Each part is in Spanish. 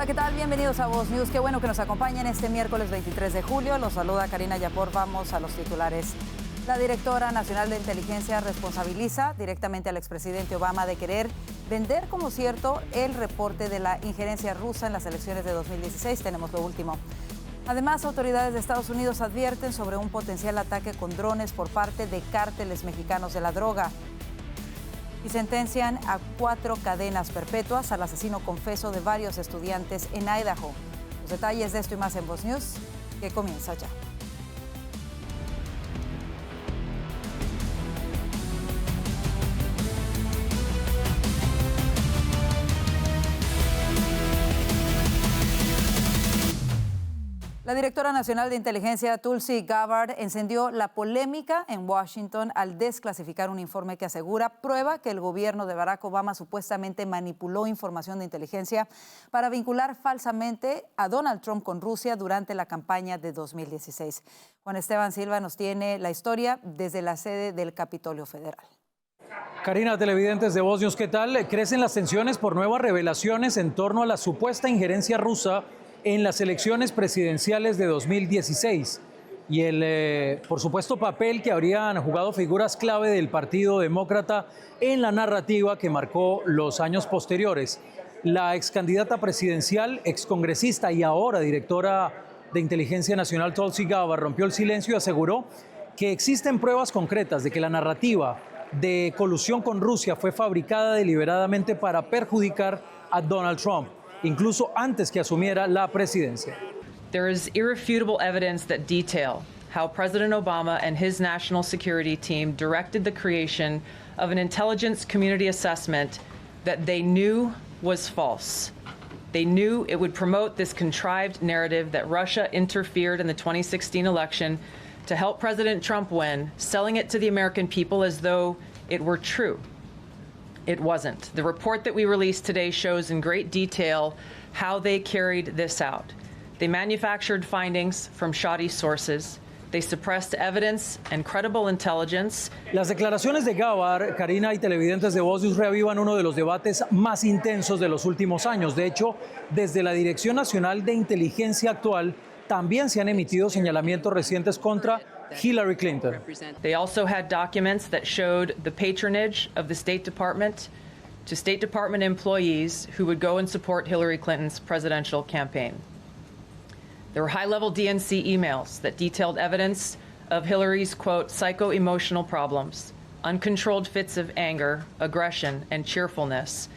Hola, ¿qué tal? Bienvenidos a Voz News. Qué bueno que nos acompañen este miércoles 23 de julio. Los saluda Karina Yapor. Vamos a los titulares. La directora nacional de inteligencia responsabiliza directamente al expresidente Obama de querer vender como cierto el reporte de la injerencia rusa en las elecciones de 2016. Tenemos lo último. Además, autoridades de Estados Unidos advierten sobre un potencial ataque con drones por parte de cárteles mexicanos de la droga. Y sentencian a 4 cadenas perpetuas al asesino confeso de varios estudiantes en Idaho. Los detalles de esto y más en Voz News, que comienza ya. La directora nacional de inteligencia, Tulsi Gabbard, encendió la polémica en Washington al desclasificar un informe que asegura prueba que el gobierno de Barack Obama supuestamente manipuló información de inteligencia para vincular falsamente a Donald Trump con Rusia durante la campaña de 2016. Juan Esteban Silva nos tiene la historia desde la sede del Capitolio Federal. Karina, televidentes de Voz News, ¿qué tal? Crecen las tensiones por nuevas revelaciones en torno a la supuesta injerencia rusa en las elecciones presidenciales de 2016 y el, por supuesto, papel que habrían jugado figuras clave del Partido Demócrata en la narrativa que marcó los años posteriores. La excandidata presidencial, excongresista y ahora directora de Inteligencia Nacional, Tulsi Gabbard, rompió el silencio y aseguró que existen pruebas concretas de que la narrativa de colusión con Rusia fue fabricada deliberadamente para perjudicar a Donald Trump, incluso antes que asumiera la presidencia. There is irrefutable evidence that detail how President Obama and his national security team directed the creation of an intelligence community assessment that they knew was false. They knew it would promote this contrived narrative that Russia interfered in the 2016 election to help President Trump win, selling it to the American people as though it were true. It wasn't. The report that we released today shows in great detail how they carried this out. They manufactured findings from shoddy sources. They suppressed evidence and credible intelligence. Las declaraciones de Gabbard, Karina y televidentes de Voz News, reavivan uno de los debates más intensos de los últimos años. De hecho, desde la Dirección Nacional de Inteligencia actual, también se han emitido señalamientos recientes contra Hillary Clinton. They also had documents that showed the patronage of the State Department to State Department employees who would go and support Hillary Clinton's presidential campaign. There were high-level DNC emails that detailed evidence of Hillary's, quote, psycho-emotional problems, uncontrolled fits of anger, aggression, and cheerfulness,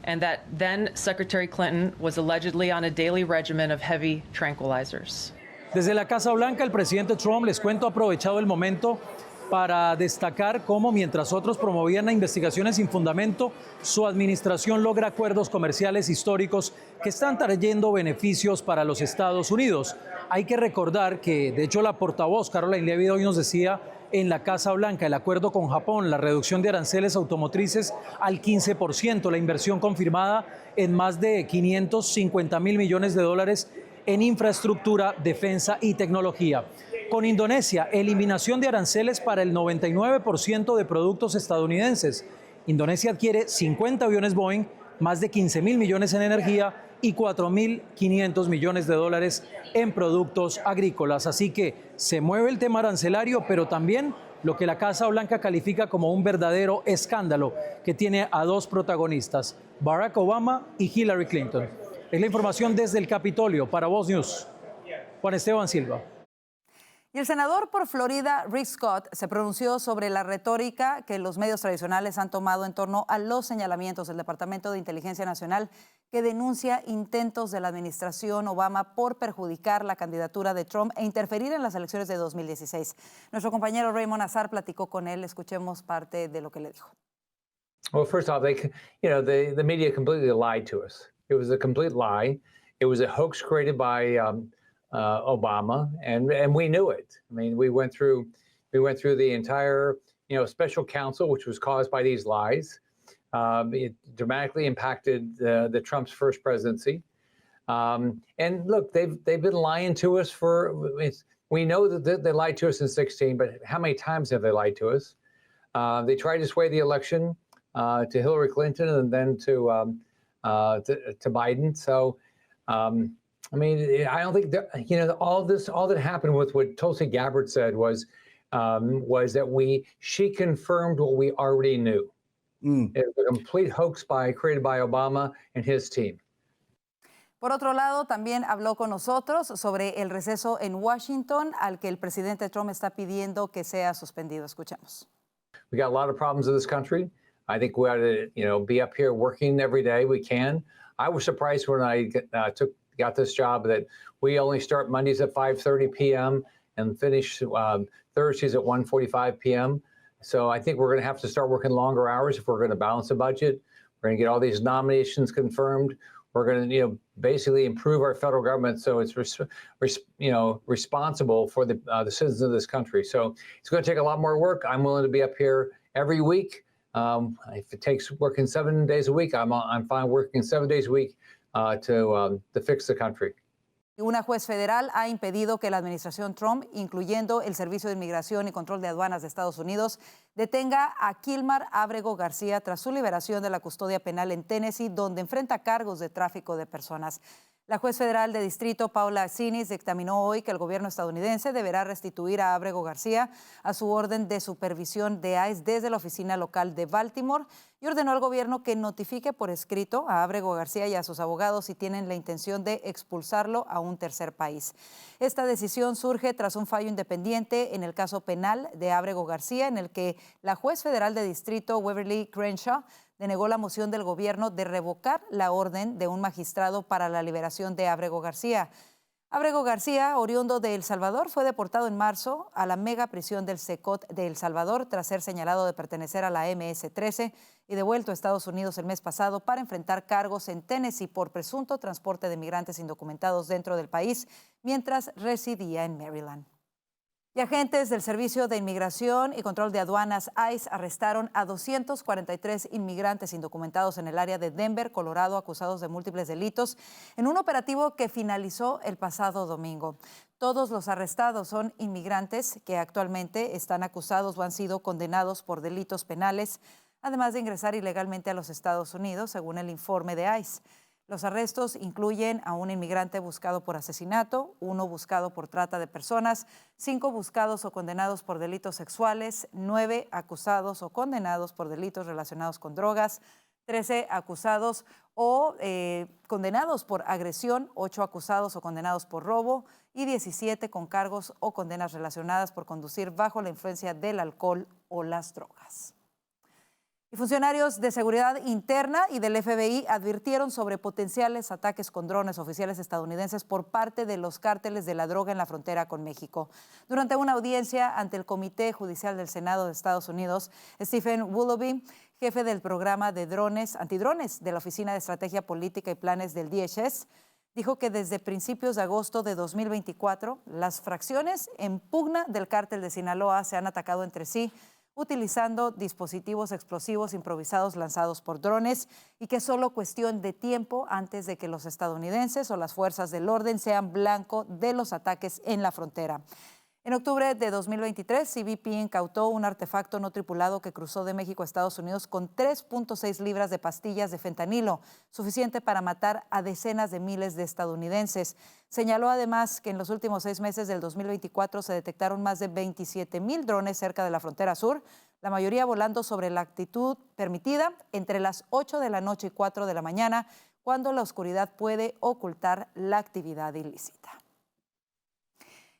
and that then Secretary Clinton was allegedly on a daily regimen of heavy tranquilizers. Desde la Casa Blanca, el presidente Trump, les cuento, ha aprovechado el momento para destacar cómo, mientras otros promovían investigaciones sin fundamento, su administración logra acuerdos comerciales históricos que están trayendo beneficios para los Estados Unidos. Hay que recordar que, de hecho, la portavoz Caroline Leavitt hoy nos decía en la Casa Blanca el acuerdo con Japón, la reducción de aranceles automotrices al 15%, la inversión confirmada en más de 550.000 millones de dólares en infraestructura, defensa y tecnología. Con Indonesia, eliminación de aranceles para el 99% de productos estadounidenses. Indonesia adquiere 50 aviones Boeing, más de 15.000 millones en energía y 4.500 millones de dólares en productos agrícolas. Así que se mueve el tema arancelario, pero también lo que la Casa Blanca califica como un verdadero escándalo que tiene a 2 protagonistas, Barack Obama y Hillary Clinton. Es la información desde el Capitolio para Voz News. Juan Esteban Silva. Y el senador por Florida, Rick Scott, se pronunció sobre la retórica que los medios tradicionales han tomado en torno a los señalamientos del Departamento de Inteligencia Nacional que denuncia intentos de la administración Obama por perjudicar la candidatura de Trump e interferir en las elecciones de 2016. Nuestro compañero Raymond Azar platicó con él. Escuchemos parte de lo que le dijo. Well, first off, the media completely lied to us. It was a complete lie. It was a hoax created by Obama, and we knew it. I mean, we went through the entire special counsel, which was caused by these lies. It dramatically impacted the Trump's first presidency. And look, they've been lying to us we know that they lied to us in 2016, but how many times have they lied to us? They tried to sway the election to Hillary Clinton and then to Biden. So I mean, I don't think that, all that happened with what Tulsi Gabbard said was that she confirmed what we already knew. It was a complete hoax created by Obama and his team. Por otro lado, también habló con nosotros sobre el receso en Washington al que el presidente Trump está pidiendo que sea suspendido. Escuchemos. We got a lot of problems in this country. I think we ought to, be up here working every day we can. I was surprised when I got this job that we only start Mondays at 5:30 p.m. and finish Thursdays at 1:45 p.m. So I think we're going to have to start working longer hours if we're going to balance the budget. We're going to get all these nominations confirmed. We're going to, basically improve our federal government so it's, responsible for the citizens of this country. So it's going to take a lot more work. I'm willing to be up here every week. If it takes working 7 days a week, I'm fine working 7 days a week to fix the country. Una juez federal ha impedido que la administración Trump, incluyendo el Servicio de Inmigración y Control de Aduanas de Estados Unidos, detenga a Kilmar Abrego García tras su liberación de la custodia penal en Tennessee, donde enfrenta cargos de tráfico de personas. La juez federal de distrito, Paula Sinis, dictaminó hoy que el gobierno estadounidense deberá restituir a Abrego García a su orden de supervisión de ICE desde la oficina local de Baltimore y ordenó al gobierno que notifique por escrito a Abrego García y a sus abogados si tienen la intención de expulsarlo a un tercer país. Esta decisión surge tras un fallo independiente en el caso penal de Abrego García, en el que la juez federal de distrito, Waverly Crenshaw, denegó la moción del gobierno de revocar la orden de un magistrado para la liberación de Abrego García. Abrego García, oriundo de El Salvador, fue deportado en marzo a la mega prisión del Secot de El Salvador tras ser señalado de pertenecer a la MS-13 y devuelto a Estados Unidos el mes pasado para enfrentar cargos en Tennessee por presunto transporte de migrantes indocumentados dentro del país mientras residía en Maryland. Y agentes del Servicio de Inmigración y Control de Aduanas, ICE, arrestaron a 243 inmigrantes indocumentados en el área de Denver, Colorado, acusados de múltiples delitos, en un operativo que finalizó el pasado domingo. Todos los arrestados son inmigrantes que actualmente están acusados o han sido condenados por delitos penales, además de ingresar ilegalmente a los Estados Unidos, según el informe de ICE. Los arrestos incluyen a un inmigrante buscado por asesinato, 1 buscado por trata de personas, 5 buscados o condenados por delitos sexuales, 9 acusados o condenados por delitos relacionados con drogas, 13 acusados o condenados por agresión, 8 acusados o condenados por robo y 17 con cargos o condenas relacionadas por conducir bajo la influencia del alcohol o las drogas. Y funcionarios de seguridad interna y del FBI advirtieron sobre potenciales ataques con drones oficiales estadounidenses por parte de los cárteles de la droga en la frontera con México. Durante una audiencia ante el Comité Judicial del Senado de Estados Unidos, Stephen Willoughby, jefe del programa de antidrones de la Oficina de Estrategia Política y Planes del DHS, dijo que desde principios de agosto de 2024, las fracciones en pugna del cártel de Sinaloa se han atacado entre sí, utilizando dispositivos explosivos improvisados lanzados por drones y que es solo cuestión de tiempo antes de que los estadounidenses o las fuerzas del orden sean blanco de los ataques en la frontera. En octubre de 2023, CBP incautó un artefacto no tripulado que cruzó de México a Estados Unidos con 3.6 libras de pastillas de fentanilo, suficiente para matar a decenas de miles de estadounidenses. Señaló además que en los últimos 6 meses del 2024 se detectaron más de 27,000 drones cerca de la frontera sur, la mayoría volando sobre la altitud permitida entre las 8 de la noche y 4 de la mañana, cuando la oscuridad puede ocultar la actividad ilícita.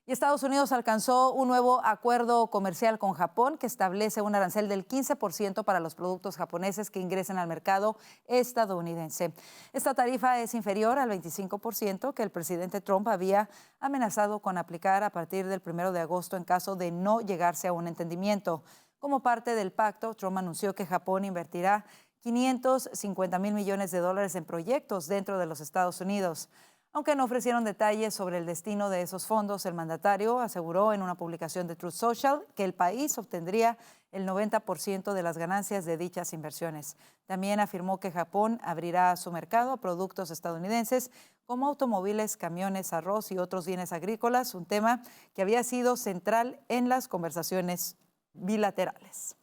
Y Estados Unidos alcanzó un nuevo acuerdo comercial con Japón que establece un arancel del 15% para los productos japoneses que ingresen al mercado estadounidense. Esta tarifa es inferior al 25% que el presidente Trump había amenazado con aplicar a partir del 1 de agosto en caso de no llegarse a un entendimiento. Como parte del pacto, Trump anunció que Japón invertirá $550 mil millones en proyectos dentro de los Estados Unidos. Aunque no ofrecieron detalles sobre el destino de esos fondos, el mandatario aseguró en una publicación de Truth Social que el país obtendría el 90% de las ganancias de dichas inversiones. También afirmó que Japón abrirá su mercado a productos estadounidenses como automóviles, camiones, arroz y otros bienes agrícolas, un tema que había sido central en las conversaciones bilaterales.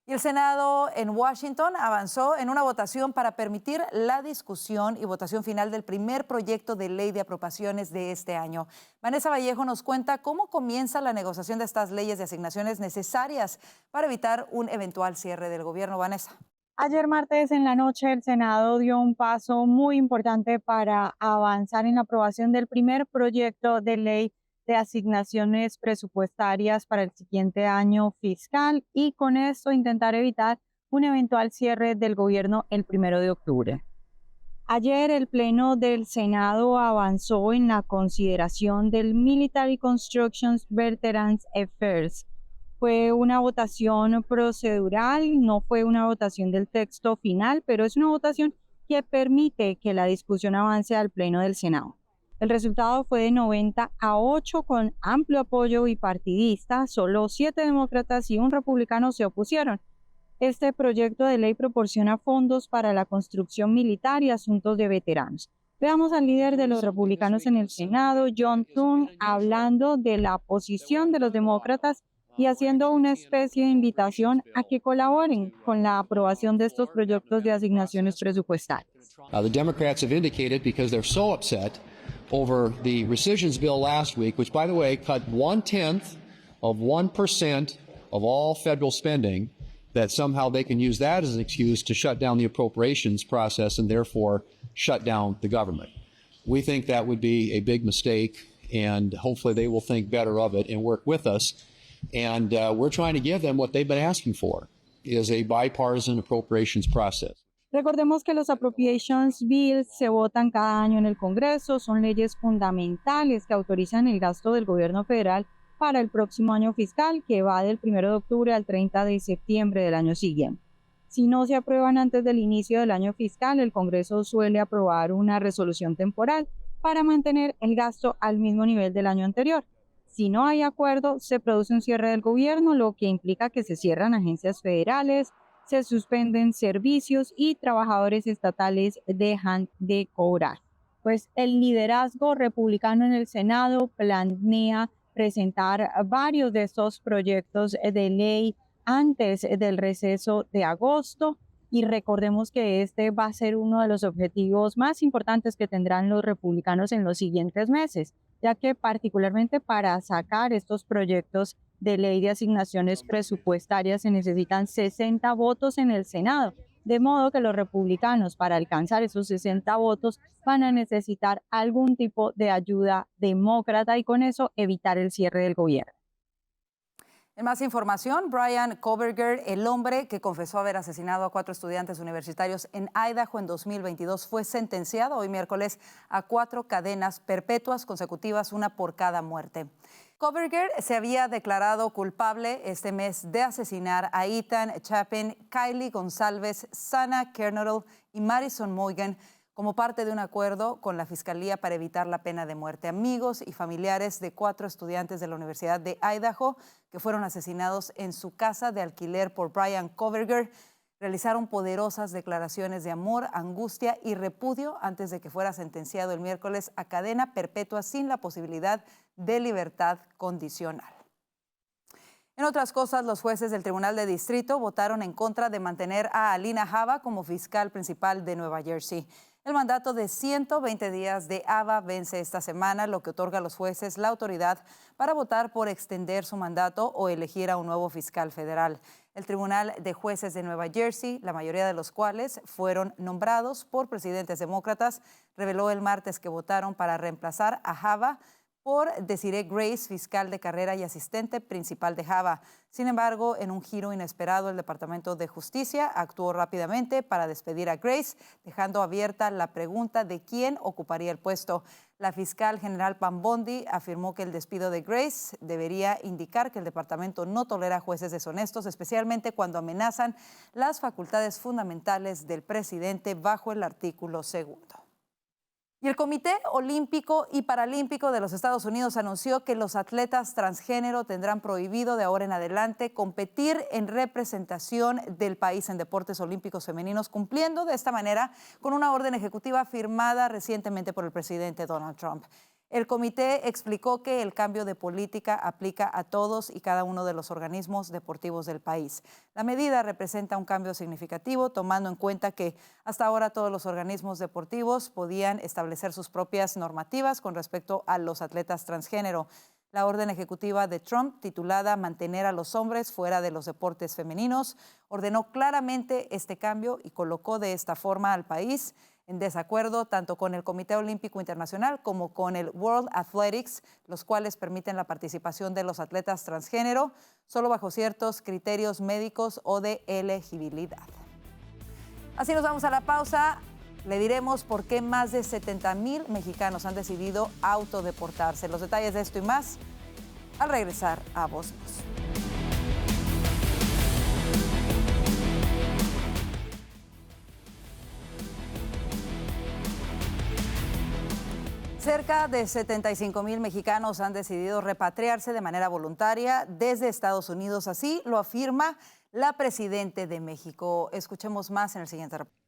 Y el Senado en Washington avanzó en una votación para permitir la discusión y votación final del primer proyecto de ley de aprobaciones de este año. Vanessa Vallejo nos cuenta cómo comienza la negociación de estas leyes de asignaciones necesarias para evitar un eventual cierre del gobierno. Vanessa. Ayer martes en la noche el Senado dio un paso muy importante para avanzar en la aprobación del primer proyecto de ley de asignaciones presupuestarias para el siguiente año fiscal y con esto intentar evitar un eventual cierre del gobierno el 1 de octubre. Ayer el Pleno del Senado avanzó en la consideración del Military Constructions Veterans Affairs. Fue una votación procedural, no fue una votación del texto final, pero es una votación que permite que la discusión avance al Pleno del Senado. El resultado fue de 90-8 con amplio apoyo bipartidista. Solo 7 demócratas y un republicano se opusieron. Este proyecto de ley proporciona fondos para la construcción militar y asuntos de veteranos. Veamos al líder de los republicanos en el Senado, John Thune, hablando de la posición de los demócratas y haciendo una especie de invitación a que colaboren con la aprobación de estos proyectos de asignaciones presupuestarias. The Democrats have indicated, because they're so upset over the rescissions bill last week, which, by the way, cut 1/10 of 1% of all federal spending, that somehow they can use that as an excuse to shut down the appropriations process and therefore shut down the government. We think that would be a big mistake, and hopefully they will think better of it and work with us. And we're trying to give them what they've been asking for, is a bipartisan appropriations process. Recordemos que los appropriations bills se votan cada año en el Congreso, son leyes fundamentales que autorizan el gasto del gobierno federal para el próximo año fiscal, que va del 1 de octubre al 30 de septiembre del año siguiente. Si no se aprueban antes del inicio del año fiscal, el Congreso suele aprobar una resolución temporal para mantener el gasto al mismo nivel del año anterior. Si no hay acuerdo, se produce un cierre del gobierno, lo que implica que se cierran agencias federales, se suspenden servicios y trabajadores estatales dejan de cobrar. Pues el liderazgo republicano en el Senado planea presentar varios de estos proyectos de ley antes del receso de agosto y recordemos que este va a ser uno de los objetivos más importantes que tendrán los republicanos en los siguientes meses, ya que particularmente para sacar estos proyectos de ley de asignaciones presupuestarias se necesitan 60 votos en el Senado, de modo que los republicanos para alcanzar esos 60 votos van a necesitar algún tipo de ayuda demócrata y con eso evitar el cierre del gobierno. En más información, Bryan Kohberger, el hombre que confesó haber asesinado a 4 estudiantes universitarios en Idaho en 2022, fue sentenciado hoy miércoles a 4 cadenas perpetuas consecutivas, una por cada muerte. Kohberger se había declarado culpable este mes de asesinar a Ethan Chapin, Kylie González, Sana Kernodle y Madison Moygan como parte de un acuerdo con la Fiscalía para evitar la pena de muerte. Amigos y familiares de 4 estudiantes de la Universidad de Idaho que fueron asesinados en su casa de alquiler por Bryan Kohberger realizaron poderosas declaraciones de amor, angustia y repudio antes de que fuera sentenciado el miércoles a cadena perpetua sin la posibilidad de libertad condicional. En otras cosas, los jueces del Tribunal de Distrito votaron en contra de mantener a Alina Habba como fiscal principal de Nueva Jersey. El mandato de 120 días de Habba vence esta semana, lo que otorga a los jueces la autoridad para votar por extender su mandato o elegir a un nuevo fiscal federal. El Tribunal de Jueces de Nueva Jersey, la mayoría de los cuales fueron nombrados por presidentes demócratas, reveló el martes que votaron para reemplazar a Habba por Desiree Grace, fiscal de carrera y asistente principal de Habba. Sin embargo, en un giro inesperado, el Departamento de Justicia actuó rápidamente para despedir a Grace, dejando abierta la pregunta de quién ocuparía el puesto. La fiscal general Pam Bondi afirmó que el despido de Grace debería indicar que el departamento no tolera jueces deshonestos, especialmente cuando amenazan las facultades fundamentales del presidente bajo el artículo 2. Y el Comité Olímpico y Paralímpico de los Estados Unidos anunció que los atletas transgénero tendrán prohibido de ahora en adelante competir en representación del país en deportes olímpicos femeninos, cumpliendo de esta manera con una orden ejecutiva firmada recientemente por el presidente Donald Trump. El comité explicó que el cambio de política aplica a todos y cada uno de los organismos deportivos del país. La medida representa un cambio significativo, tomando en cuenta que hasta ahora todos los organismos deportivos podían establecer sus propias normativas con respecto a los atletas transgénero. La orden ejecutiva de Trump, titulada Mantener a los hombres fuera de los deportes femeninos, ordenó claramente este cambio y colocó de esta forma al país en desacuerdo tanto con el Comité Olímpico Internacional como con el World Athletics, los cuales permiten la participación de los atletas transgénero solo bajo ciertos criterios médicos o de elegibilidad. Así nos vamos a la pausa. Le diremos por qué más de 70,000 mexicanos han decidido autodeportarse. Los detalles de esto y más al regresar a Voz News. Cerca de 75,000 mexicanos han decidido repatriarse de manera voluntaria desde Estados Unidos. Así lo afirma la presidenta de México. Escuchemos más en el siguiente reporte.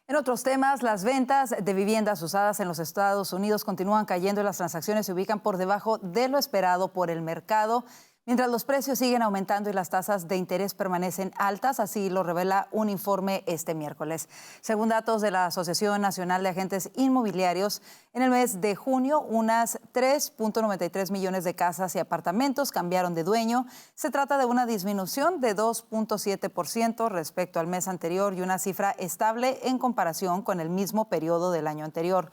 En otros temas, las ventas de viviendas usadas en los Estados Unidos continúan cayendo y las transacciones se ubican por debajo de lo esperado por el mercado, mientras los precios siguen aumentando y las tasas de interés permanecen altas. Así lo revela un informe este miércoles. Según datos de la Asociación Nacional de Agentes Inmobiliarios, en el mes de junio, unas 3.93 millones de casas y apartamentos cambiaron de dueño. Se trata de una disminución de 2.7% respecto al mes anterior y una cifra estable en comparación con el mismo periodo del año anterior.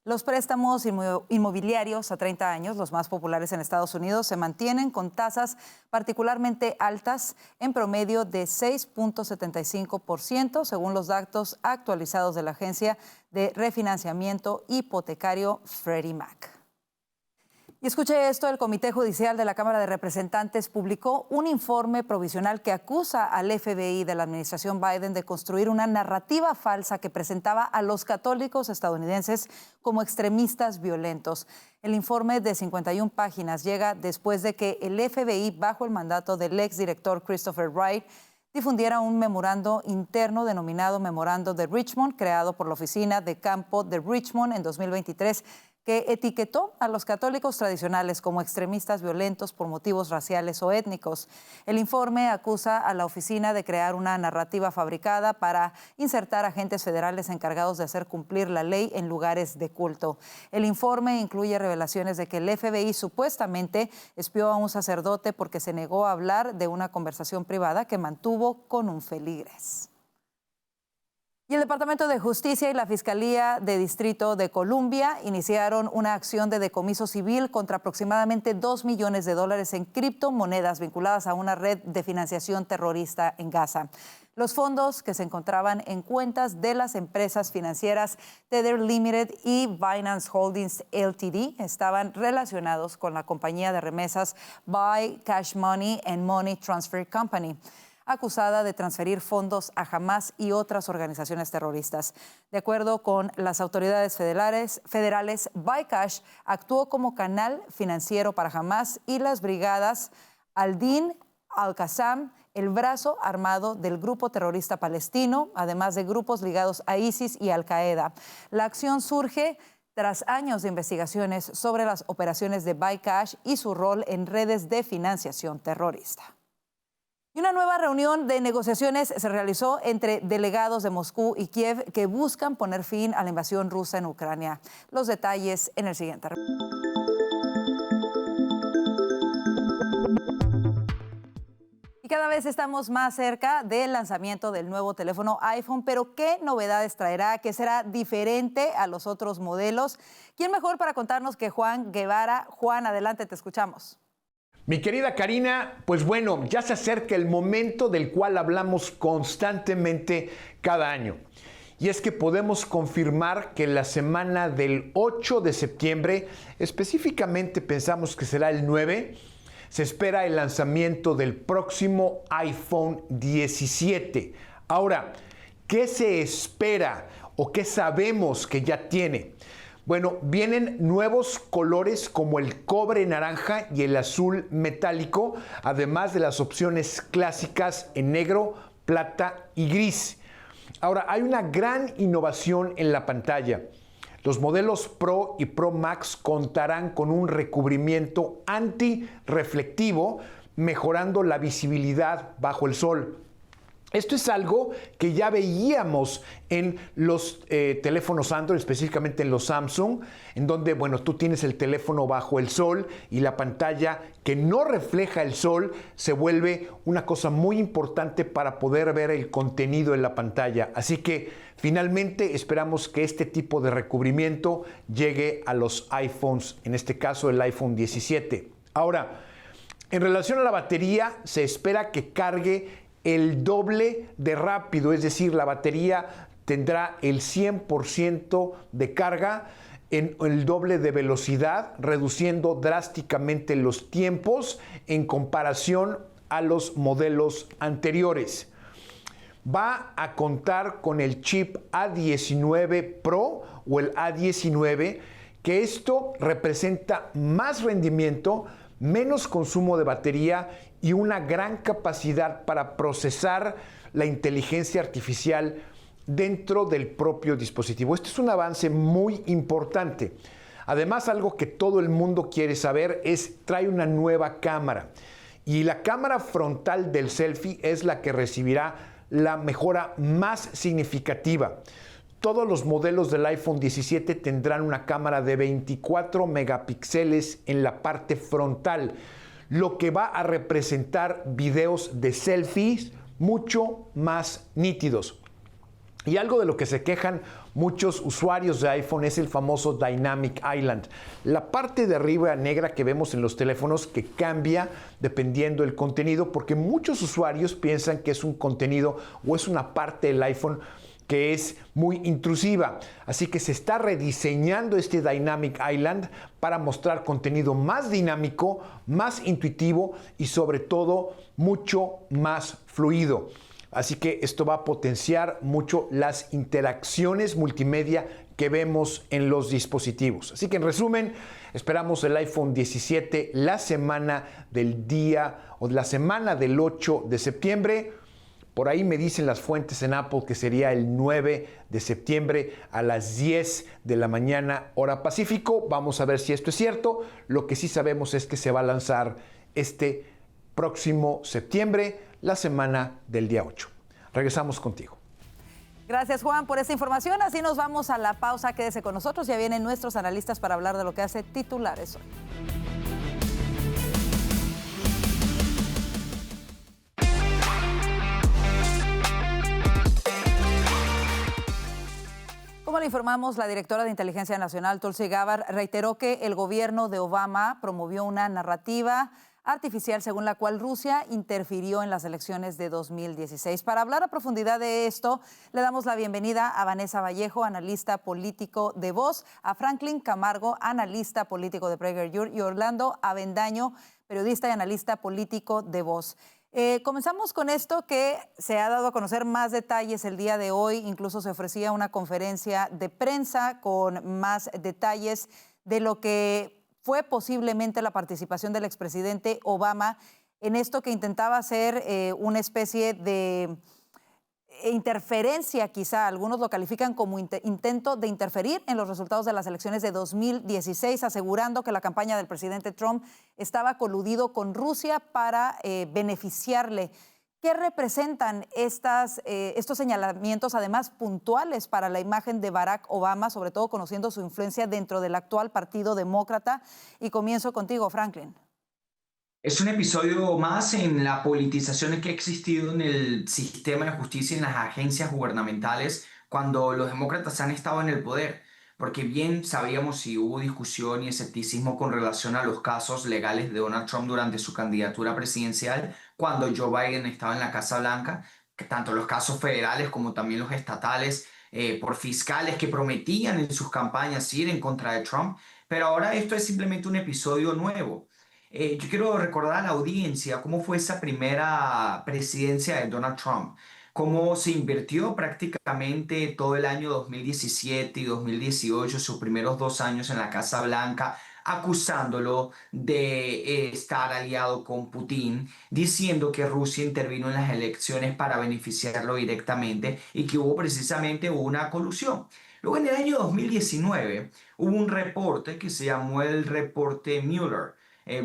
Los préstamos inmobiliarios a 30 años, los más populares en Estados Unidos, se mantienen con tasas particularmente altas, en promedio de 6.75%, según los datos actualizados de la agencia de refinanciamiento hipotecario Freddie Mac. Y escuche esto, el Comité Judicial de la Cámara de Representantes publicó un informe provisional que acusa al FBI de la administración Biden de construir una narrativa falsa que presentaba a los católicos estadounidenses como extremistas violentos. El informe de 51 páginas llega después de que el FBI, bajo el mandato del exdirector Christopher Wright, difundiera un memorando interno denominado Memorando de Richmond, creado por la Oficina de Campo de Richmond en 2023, que etiquetó a los católicos tradicionales como extremistas violentos por motivos raciales o étnicos. El informe acusa a la oficina de crear una narrativa fabricada para insertar agentes federales encargados de hacer cumplir la ley en lugares de culto. El informe incluye revelaciones de que el FBI supuestamente espió a un sacerdote porque se negó a hablar de una conversación privada que mantuvo con un feligres. Y el Departamento de Justicia y la Fiscalía de Distrito de Columbia iniciaron una acción de decomiso civil contra aproximadamente $2 millones en criptomonedas vinculadas a una red de financiación terrorista en Gaza. Los fondos que se encontraban en cuentas de las empresas financieras Tether Limited y Binance Holdings Ltd. estaban relacionados con la compañía de remesas Buy Cash Money and Money Transfer Company, acusada de transferir fondos a Hamás y otras organizaciones terroristas. De acuerdo con las autoridades federales, Bycash actuó como canal financiero para Hamás y las brigadas Al-Din Al-Qassam, el brazo armado del grupo terrorista palestino, además de grupos ligados a ISIS y Al-Qaeda. La acción surge tras años de investigaciones sobre las operaciones de Bycash y su rol en redes de financiación terrorista. Y una nueva reunión de negociaciones se realizó entre delegados de Moscú y Kiev que buscan poner fin a la invasión rusa en Ucrania. Los detalles en el siguiente reporte. Y cada vez estamos más cerca del lanzamiento del nuevo teléfono iPhone, pero ¿qué novedades traerá? ¿Qué será diferente a los otros modelos? ¿Quién mejor para contarnos que Juan Guevara? Juan, adelante, te escuchamos. Mi querida Karina, pues bueno, ya se acerca el momento del cual hablamos constantemente cada año. Y es que podemos confirmar que la semana del 8 de septiembre, específicamente pensamos que será el 9, se espera el lanzamiento del próximo iPhone 17. Ahora, ¿qué se espera o qué sabemos que ya tiene? Bueno, vienen nuevos colores como el cobre naranja y el azul metálico, además de las opciones clásicas en negro, plata y gris. Ahora, hay una gran innovación en la pantalla. Los modelos Pro y Pro Max contarán con un recubrimiento antirreflectivo, mejorando la visibilidad bajo el sol. Esto es algo que ya veíamos en los teléfonos Android, específicamente en los Samsung, en donde, bueno, tú tienes el teléfono bajo el sol y la pantalla que no refleja el sol se vuelve una cosa muy importante para poder ver el contenido en la pantalla. Así que finalmente esperamos que este tipo de recubrimiento llegue a los iPhones, en este caso el iPhone 17. Ahora, en relación a la batería, se espera que cargue el doble de rápido, es decir, la batería tendrá el 100% de carga en el doble de velocidad, reduciendo drásticamente los tiempos en comparación a los modelos anteriores. Va a contar con el chip A19 Pro o el A19, que esto representa más rendimiento, menos consumo de batería y una gran capacidad para procesar la inteligencia artificial dentro del propio dispositivo. Este es un avance muy importante. Además, algo que todo el mundo quiere saber es, trae una nueva cámara. Y la cámara frontal del selfie es la que recibirá la mejora más significativa. Todos los modelos del iPhone 17 tendrán una cámara de 24 megapíxeles en la parte frontal, lo que va a representar videos de selfies mucho más nítidos. Y algo de lo que se quejan muchos usuarios de iPhone es el famoso Dynamic Island. La parte de arriba negra que vemos en los teléfonos que cambia dependiendo del contenido, porque muchos usuarios piensan que es un contenido o es una parte del iPhone que es muy intrusiva. Así que se está rediseñando este Dynamic Island para mostrar contenido más dinámico, más intuitivo y sobre todo mucho más fluido. Así que esto va a potenciar mucho las interacciones multimedia que vemos en los dispositivos. Así que en resumen, esperamos el iPhone 17 la semana del día o la semana del 8 de septiembre. Por ahí me dicen las fuentes en Apple que sería el 9 de septiembre a las 10 de la mañana, hora Pacífico. Vamos a ver si esto es cierto. Lo que sí sabemos es que se va a lanzar este próximo septiembre, la semana del día 8. Regresamos contigo. Gracias, Juan, por esta información. Así nos vamos a la pausa. Quédese con nosotros. Ya vienen nuestros analistas para hablar de lo que hace titulares hoy. Como le informamos, la directora de Inteligencia Nacional, Tulsi Gabbard, reiteró que el gobierno de Obama promovió una narrativa artificial según la cual Rusia interfirió en las elecciones de 2016. Para hablar a profundidad de esto, le damos la bienvenida a Vanessa Vallejo, analista político de Voz, a Franklin Camargo, analista político de PragerU, y Orlando Avendaño, periodista y analista político de Voz. Comenzamos con esto que se ha dado a conocer más detalles el día de hoy. Incluso se ofrecía una conferencia de prensa con más detalles de lo que fue posiblemente la participación del expresidente Obama en esto que intentaba hacer una especie de interferencia, quizá algunos lo califican como intento de interferir en los resultados de las elecciones de 2016, asegurando que la campaña del presidente Trump estaba coludido con Rusia para beneficiarle. ¿Qué representan estos señalamientos, además puntuales para la imagen de Barack Obama, sobre todo conociendo su influencia dentro del actual Partido Demócrata? Y comienzo contigo, Franklin. Es un episodio más en la politización que ha existido en el sistema de justicia y en las agencias gubernamentales cuando los demócratas han estado en el poder, porque bien sabíamos si hubo discusión y escepticismo con relación a los casos legales de Donald Trump durante su candidatura presidencial cuando Joe Biden estaba en la Casa Blanca, tanto los casos federales como también los estatales, por fiscales que prometían en sus campañas ir en contra de Trump, pero ahora esto es simplemente un episodio nuevo. Yo quiero recordar a la audiencia cómo fue esa primera presidencia de Donald Trump, cómo se invirtió prácticamente todo el año 2017 y 2018, sus primeros 2 años en la Casa Blanca, acusándolo de estar aliado con Putin, diciendo que Rusia intervino en las elecciones para beneficiarlo directamente y que hubo precisamente una colusión. Luego en el año 2019 hubo un reporte que se llamó el reporte Mueller.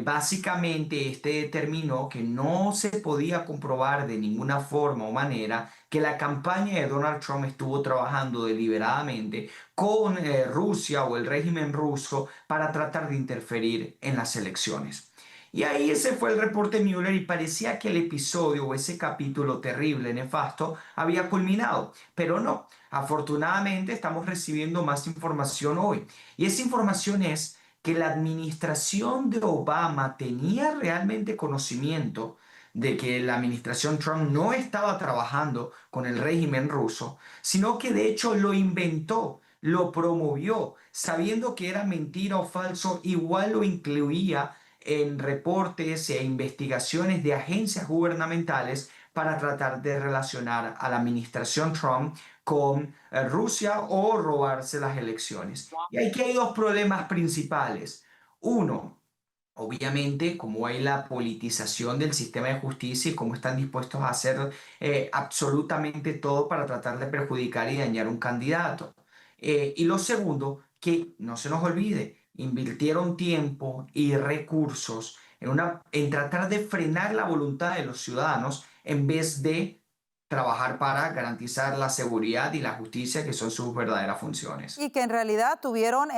Básicamente este determinó que no se podía comprobar de ninguna forma o manera que la campaña de Donald Trump estuvo trabajando deliberadamente con Rusia o el régimen ruso para tratar de interferir en las elecciones. Y ahí ese fue el reporte Mueller y parecía que el episodio o ese capítulo terrible, nefasto, había culminado, pero no. Afortunadamente estamos recibiendo más información hoy y esa información es que la administración de Obama tenía realmente conocimiento de que la administración Trump no estaba trabajando con el régimen ruso, sino que de hecho lo inventó, lo promovió, sabiendo que era mentira o falso, igual lo incluía en reportes e investigaciones de agencias gubernamentales para tratar de relacionar a la administración Trump con Rusia o robarse las elecciones. Y aquí hay dos problemas principales. Uno, obviamente, como hay la politización del sistema de justicia y cómo están dispuestos a hacer absolutamente todo para tratar de perjudicar y dañar un candidato. Y lo segundo, que no se nos olvide, invirtieron tiempo y recursos en tratar de frenar la voluntad de los ciudadanos en vez de trabajar para garantizar la seguridad y la justicia, que son sus verdaderas funciones. Y que en realidad tuvieron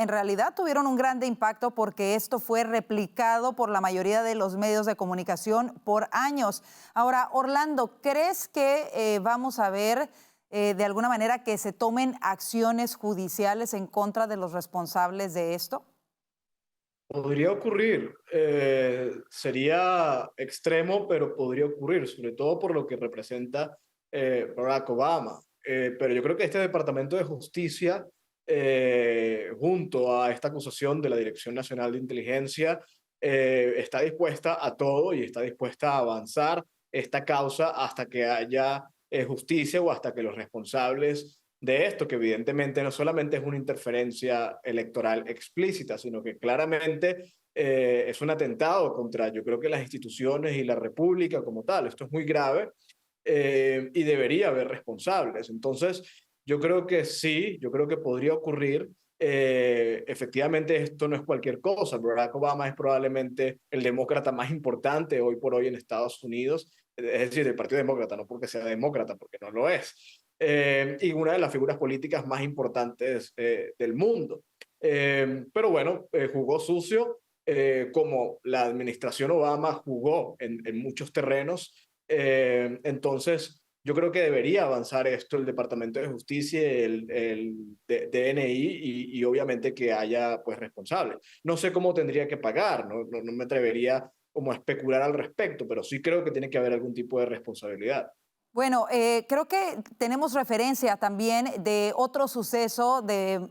un grande impacto porque esto fue replicado por la mayoría de los medios de comunicación por años. Ahora, Orlando, ¿crees que vamos a ver de alguna manera que se tomen acciones judiciales en contra de los responsables de esto? Podría ocurrir, sería extremo, pero podría ocurrir, sobre todo por lo que representa Barack Obama. Pero yo creo que este Departamento de Justicia, junto a esta acusación de la Dirección Nacional de Inteligencia, está dispuesta a todo y está dispuesta a avanzar esta causa hasta que haya justicia o hasta que los responsables de esto, que evidentemente no solamente es una interferencia electoral explícita, sino que claramente es un atentado contra, yo creo que las instituciones y la república como tal. Esto es muy grave y debería haber responsables. Entonces, yo creo que sí, yo creo que podría ocurrir. Efectivamente, esto no es cualquier cosa. Barack Obama es probablemente el demócrata más importante hoy por hoy en Estados Unidos, es decir, del Partido Demócrata, no porque sea demócrata, porque no lo es. Y una de las figuras políticas más importantes del mundo. Pero bueno, jugó sucio, como la administración Obama jugó en muchos terrenos. Entonces, yo creo que debería avanzar esto el Departamento de Justicia, el DNI y obviamente que haya pues responsables. No sé cómo tendría que pagar, no me atrevería como a especular al respecto, pero sí creo que tiene que haber algún tipo de responsabilidad. Bueno, creo que tenemos referencia también de otro suceso de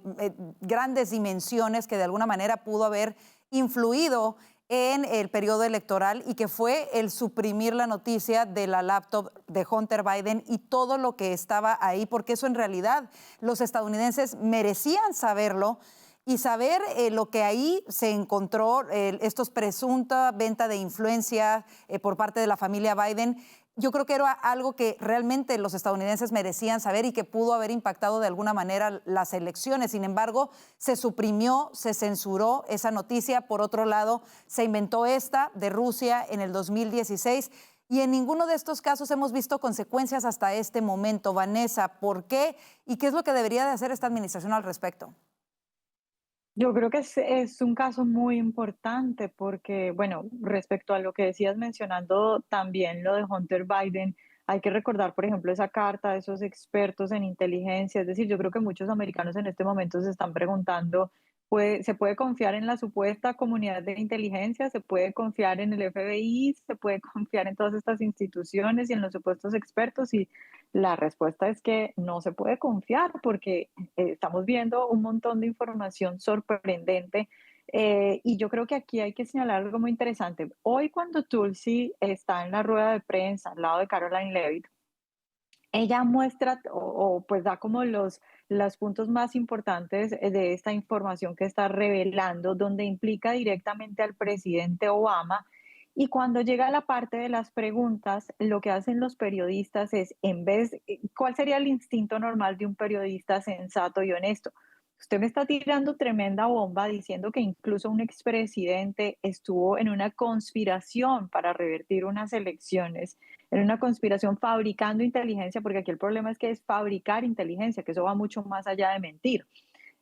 grandes dimensiones que de alguna manera pudo haber influido en el periodo electoral y que fue el suprimir la noticia de la laptop de Hunter Biden y todo lo que estaba ahí, porque eso en realidad los estadounidenses merecían saberlo y saber lo que ahí se encontró, estos presunta venta de influencia por parte de la familia Biden. Yo creo que era algo que realmente los estadounidenses merecían saber y que pudo haber impactado de alguna manera las elecciones. Sin embargo, se suprimió, se censuró esa noticia. Por otro lado, se inventó esta de Rusia en el 2016 y en ninguno de estos casos hemos visto consecuencias hasta este momento. Vanessa, ¿por qué? ¿Y qué es lo que debería de hacer esta administración al respecto? Yo creo que es un caso muy importante porque, bueno, respecto a lo que decías mencionando también lo de Hunter Biden, hay que recordar, por ejemplo, esa carta de esos expertos en inteligencia. Es decir, yo creo que muchos americanos en este momento se están preguntando, ¿se puede confiar en la supuesta comunidad de inteligencia? ¿Se puede confiar en el FBI? ¿Se puede confiar en todas estas instituciones y en los supuestos expertos? Y la respuesta es que no se puede confiar porque estamos viendo un montón de información sorprendente. Y yo creo que aquí hay que señalar algo muy interesante. Hoy cuando Tulsi está en la rueda de prensa al lado de Caroline Levitt, ella muestra o pues da como los puntos más importantes de esta información que está revelando, donde implica directamente al presidente Obama Y cuando llega la parte de las preguntas, lo que hacen los periodistas es, ¿cuál sería el instinto normal de un periodista sensato y honesto? Usted me está tirando tremenda bomba diciendo que incluso un expresidente estuvo en una conspiración para revertir unas elecciones, en una conspiración fabricando inteligencia, porque aquí el problema es que es fabricar inteligencia, que eso va mucho más allá de mentir.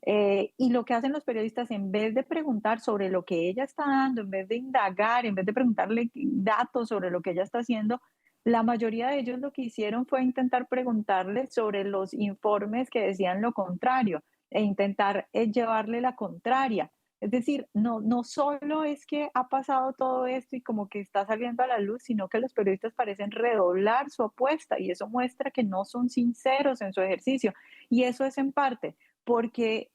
Y lo que hacen los periodistas, en vez de preguntar sobre lo que ella está dando, en vez de indagar, en vez de preguntarle datos sobre lo que ella está haciendo, la mayoría de ellos lo que hicieron fue intentar preguntarle sobre los informes que decían lo contrario e intentar llevarle la contraria. Es decir, no solo es que ha pasado todo esto y como que está saliendo a la luz, sino que los periodistas parecen redoblar su apuesta y eso muestra que no son sinceros en su ejercicio. Y eso es en parte porque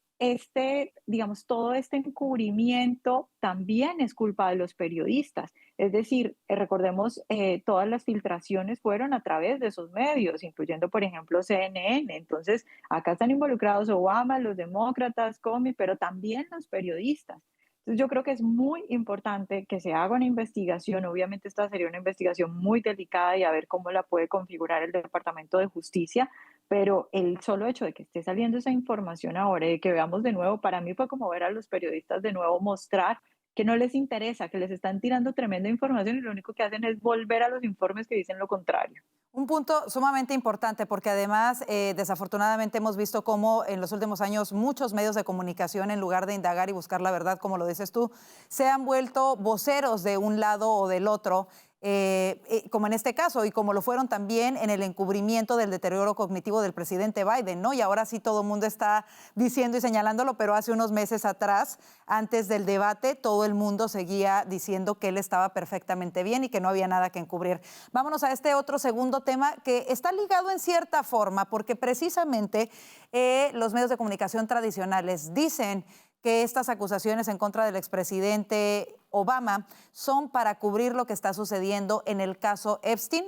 digamos, todo este encubrimiento también es culpa de los periodistas. Es decir, recordemos, todas las filtraciones fueron a través de esos medios, incluyendo, por ejemplo, CNN. Entonces, acá están involucrados Obama, los demócratas, Comey, pero también los periodistas. Entonces, yo creo que es muy importante que se haga una investigación. Obviamente, esta sería una investigación muy delicada y a ver cómo la puede configurar el Departamento de Justicia, pero el solo hecho de que esté saliendo esa información ahora y de que veamos de nuevo, para mí fue como ver a los periodistas de nuevo mostrar que no les interesa, que les están tirando tremenda información y lo único que hacen es volver a los informes que dicen lo contrario. Un punto sumamente importante porque además, desafortunadamente, hemos visto cómo en los últimos años muchos medios de comunicación, en lugar de indagar y buscar la verdad, como lo dices tú, se han vuelto voceros de un lado o del otro, como en este caso, y como lo fueron también en el encubrimiento del deterioro cognitivo del presidente Biden, ¿no? Y ahora sí todo el mundo está diciendo y señalándolo, pero hace unos meses atrás, antes del debate, todo el mundo seguía diciendo que él estaba perfectamente bien y que no había nada que encubrir. Vámonos a este otro segundo tema que está ligado en cierta forma, porque precisamente los medios de comunicación tradicionales dicen que estas acusaciones en contra del expresidente Obama son para cubrir lo que está sucediendo en el caso Epstein.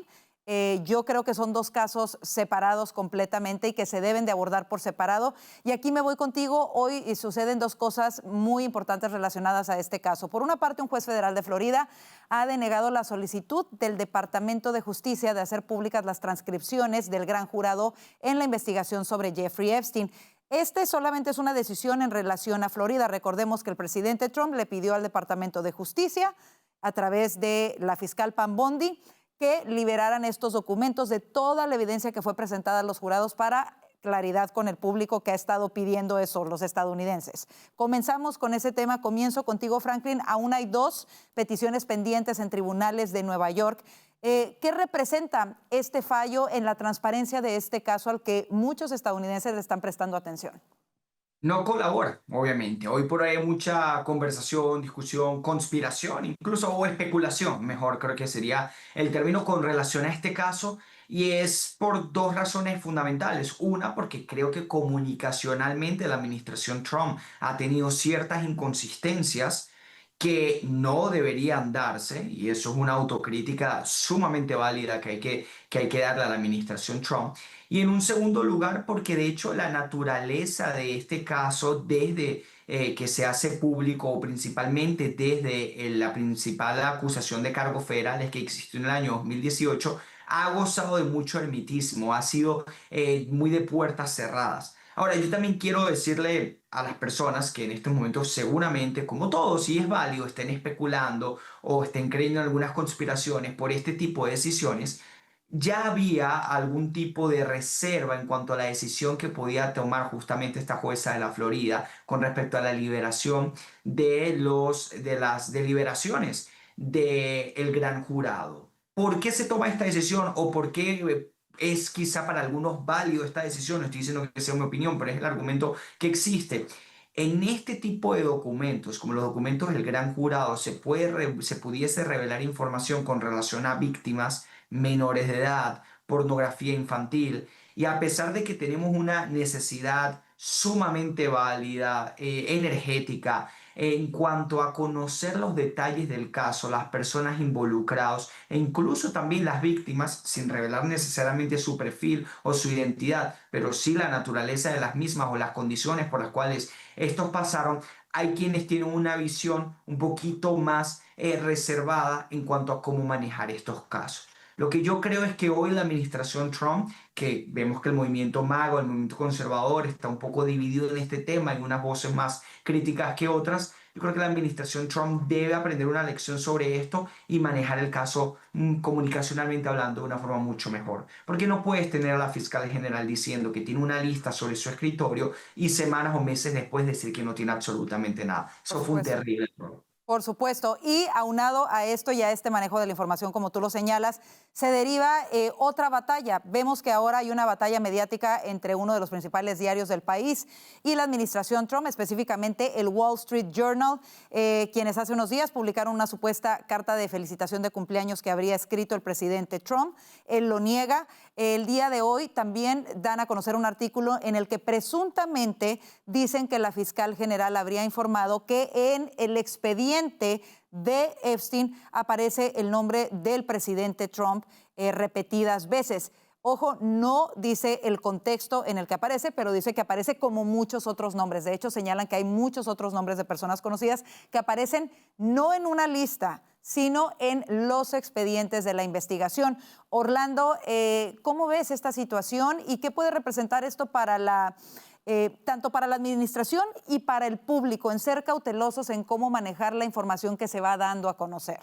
Yo creo que son dos casos separados completamente y que se deben de abordar por separado. Y aquí me voy contigo. Hoy suceden dos cosas muy importantes relacionadas a este caso. Por una parte, un juez federal de Florida ha denegado la solicitud del Departamento de Justicia de hacer públicas las transcripciones del gran jurado en la investigación sobre Jeffrey Epstein. Este solamente es una decisión en relación a Florida. Recordemos que el presidente Trump le pidió al Departamento de Justicia, a través de la fiscal Pam Bondi, que liberaran estos documentos de toda la evidencia que fue presentada a los jurados para claridad con el público que ha estado pidiendo eso, los estadounidenses. Comenzamos con ese tema. Comienzo contigo, Franklin. Aún hay dos peticiones pendientes en tribunales de Nueva York. ¿Qué representa este fallo en la transparencia de este caso al que muchos estadounidenses le están prestando atención? No colabora, obviamente. Hoy por ahí hay mucha conversación, discusión, conspiración, incluso o especulación, mejor creo que sería el término con relación a este caso, y es por dos razones fundamentales. Una, porque creo que comunicacionalmente la administración Trump ha tenido ciertas inconsistencias que no deberían darse, y eso es una autocrítica sumamente válida que hay que darle a la administración Trump. Y en un segundo lugar, porque de hecho la naturaleza de este caso, desde que se hace público, o principalmente desde la principal acusación de cargos federales que existió en el año 2018, ha gozado de mucho hermetismo, ha sido muy de puertas cerradas. Ahora, yo también quiero decirle a las personas que en estos momentos seguramente, como todos, y es válido, estén especulando o estén creyendo en algunas conspiraciones por este tipo de decisiones, ya había algún tipo de reserva en cuanto a la decisión que podía tomar justamente esta jueza de la Florida con respecto a la liberación de las deliberaciones del gran jurado. ¿Por qué se toma esta decisión o por qué es quizá para algunos válido esta decisión? No estoy diciendo que sea mi opinión, pero es el argumento que existe. En este tipo de documentos, como los documentos del gran jurado, se pudiese revelar información con relación a víctimas menores de edad, pornografía infantil, y a pesar de que tenemos una necesidad sumamente válida, energética, en cuanto a conocer los detalles del caso, las personas involucradas e incluso también las víctimas, sin revelar necesariamente su perfil o su identidad, pero sí la naturaleza de las mismas o las condiciones por las cuales estos pasaron. Hay quienes tienen una visión un poquito más reservada en cuanto a cómo manejar estos casos. Lo que yo creo es que hoy la administración Trump, que vemos que el movimiento MAGA, el movimiento conservador, está un poco dividido en este tema, hay unas voces más críticas que otras. Yo creo que la administración Trump debe aprender una lección sobre esto y manejar el caso comunicacionalmente hablando de una forma mucho mejor. Porque no puedes tener a la fiscal general diciendo que tiene una lista sobre su escritorio y semanas o meses después decir que no tiene absolutamente nada. Eso fue un terrible error. Por supuesto, y aunado a esto y a este manejo de la información, como tú lo señalas, se deriva otra batalla. Vemos que ahora hay una batalla mediática entre uno de los principales diarios del país y la administración Trump, específicamente el Wall Street Journal, quienes hace unos días publicaron una supuesta carta de felicitación de cumpleaños que habría escrito el presidente Trump. Él lo niega. El día de hoy también dan a conocer un artículo en el que presuntamente dicen que la fiscal general habría informado que en el expediente de Epstein aparece el nombre del presidente Trump repetidas veces. Ojo, no dice el contexto en el que aparece, pero dice que aparece como muchos otros nombres. De hecho, señalan que hay muchos otros nombres de personas conocidas que aparecen no en una lista, sino en los expedientes de la investigación. Orlando, ¿cómo ves esta situación y qué puede representar esto para tanto para la administración y para el público, en ser cautelosos en cómo manejar la información que se va dando a conocer?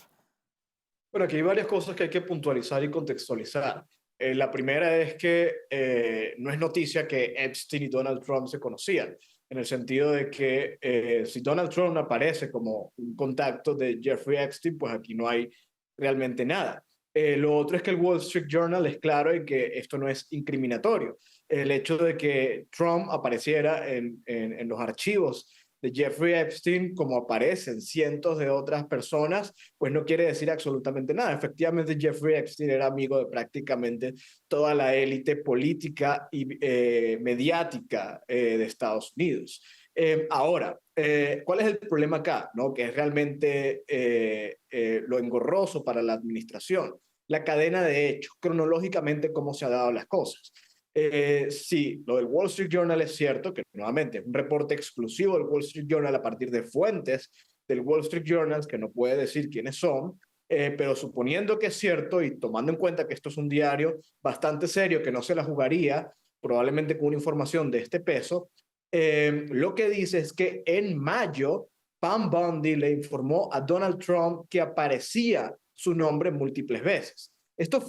Bueno, aquí hay varias cosas que hay que puntualizar y contextualizar. La primera es que no es noticia que Epstein y Donald Trump se conocían, en el sentido de que si Donald Trump aparece como un contacto de Jeffrey Epstein, pues aquí no hay realmente nada. Lo otro es que el Wall Street Journal es claro en que esto no es incriminatorio. El hecho de que Trump apareciera en los archivos de Jeffrey Epstein, como aparecen cientos de otras personas, pues no quiere decir absolutamente nada. Efectivamente, Jeffrey Epstein era amigo de prácticamente toda la élite política y mediática de Estados Unidos. Ahora, ¿cuál es el problema acá? ¿No? Que es realmente lo engorroso para la administración. La cadena de hechos, cronológicamente cómo se han dado las cosas. Sí, lo del Wall Street Journal es cierto, que nuevamente es un reporte exclusivo del Wall Street Journal a partir de fuentes del Wall Street Journal, que no puede decir quiénes son, pero suponiendo que es cierto y tomando en cuenta que esto es un diario bastante serio, que no se la jugaría probablemente con una información de este peso, lo que dice es que en mayo Pam Bondi le informó a Donald Trump que aparecía su nombre múltiples veces. Esto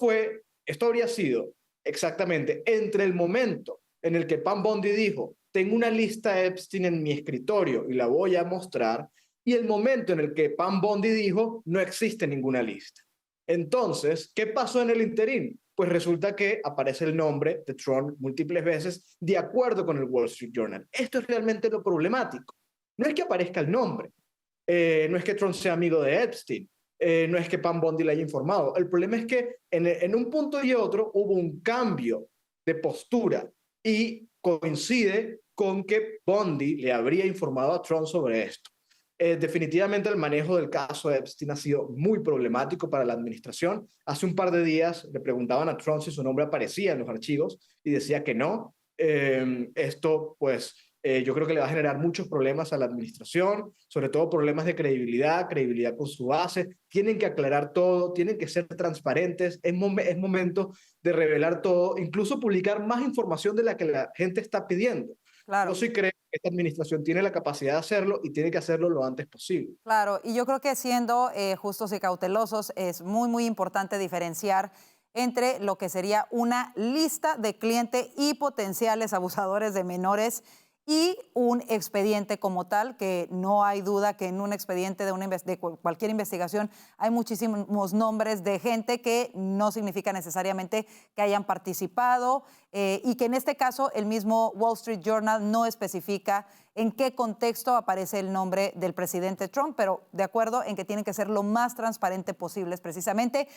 habría sido exactamente entre el momento en el que Pam Bondi dijo, tengo una lista Epstein en mi escritorio y la voy a mostrar, y el momento en el que Pam Bondi dijo, no existe ninguna lista. Entonces, ¿qué pasó en el interín? Pues resulta que aparece el nombre de Trump múltiples veces de acuerdo con el Wall Street Journal. Esto es realmente lo problemático. No es que aparezca el nombre, no es que Trump sea amigo de Epstein, no es que Pam Bondi le haya informado. El problema es que en un punto y otro hubo un cambio de postura y coincide con que Bondi le habría informado a Trump sobre esto. Definitivamente el manejo del caso de Epstein ha sido muy problemático para la administración. Hace un par de días le preguntaban a Trump si su nombre aparecía en los archivos y decía que no. Esto, pues, yo creo que le va a generar muchos problemas a la administración, sobre todo problemas de credibilidad con su base. Tienen que aclarar todo, tienen que ser transparentes. Es momento de revelar todo, incluso publicar más información de la que la gente está pidiendo. Claro. Yo sí creo que esta administración tiene la capacidad de hacerlo y tiene que hacerlo lo antes posible. Claro, y yo creo que siendo justos y cautelosos es muy, muy importante diferenciar entre lo que sería una lista de cliente y potenciales abusadores de menores y un expediente como tal, que no hay duda que en un expediente de cualquier investigación hay muchísimos nombres de gente que no significa necesariamente que hayan participado y que en este caso el mismo Wall Street Journal no especifica en qué contexto aparece el nombre del presidente Trump, pero de acuerdo en que tienen que ser lo más transparente posibles precisamente.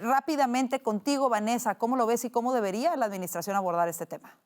Rápidamente contigo, Vanessa, ¿cómo lo ves y cómo debería la administración abordar este tema?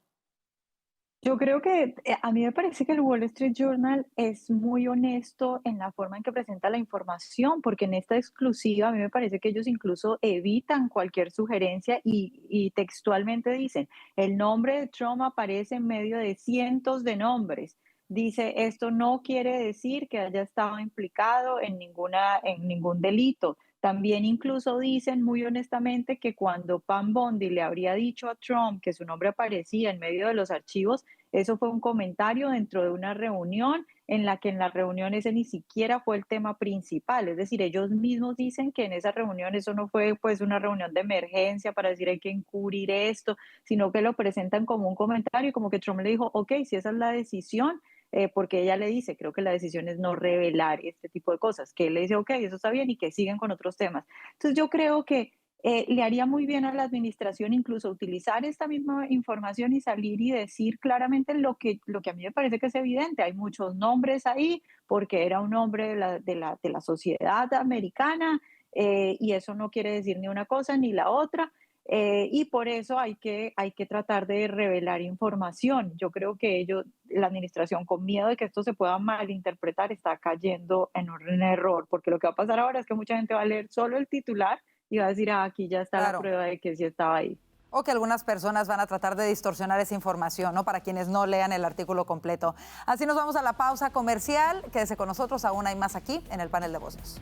Yo creo que a mí me parece que el Wall Street Journal es muy honesto en la forma en que presenta la información, porque en esta exclusiva a mí me parece que ellos incluso evitan cualquier sugerencia y textualmente dicen, el nombre de Trump aparece en medio de cientos de nombres. Dice, esto no quiere decir que haya estado implicado en ningún delito. También incluso dicen muy honestamente que cuando Pam Bondi le habría dicho a Trump que su nombre aparecía en medio de los archivos, eso fue un comentario dentro de una reunión en la que en la reunión ese ni siquiera fue el tema principal. Es decir, ellos mismos dicen que en esa reunión eso no fue pues una reunión de emergencia para decir hay que encubrir esto, sino que lo presentan como un comentario, como que Trump le dijo, ok, si esa es la decisión, porque ella le dice, creo que la decisión es no revelar este tipo de cosas, que él le dice, ok, eso está bien y que siguen con otros temas. Entonces yo creo que le haría muy bien a la administración incluso utilizar esta misma información y salir y decir claramente lo que a mí me parece que es evidente. Hay muchos nombres ahí porque era un hombre de la sociedad americana y eso no quiere decir ni una cosa ni la otra. Y por eso hay que tratar de revelar información. Yo creo que la administración, con miedo de que esto se pueda malinterpretar, está cayendo en un error, porque lo que va a pasar ahora es que mucha gente va a leer solo el titular y va a decir, ah, aquí ya está la prueba de que sí estaba ahí. O que algunas personas van a tratar de distorsionar esa información, ¿no? Para quienes no lean el artículo completo. Así nos vamos a la pausa comercial. Quédese con nosotros, aún hay más aquí en el panel de voces.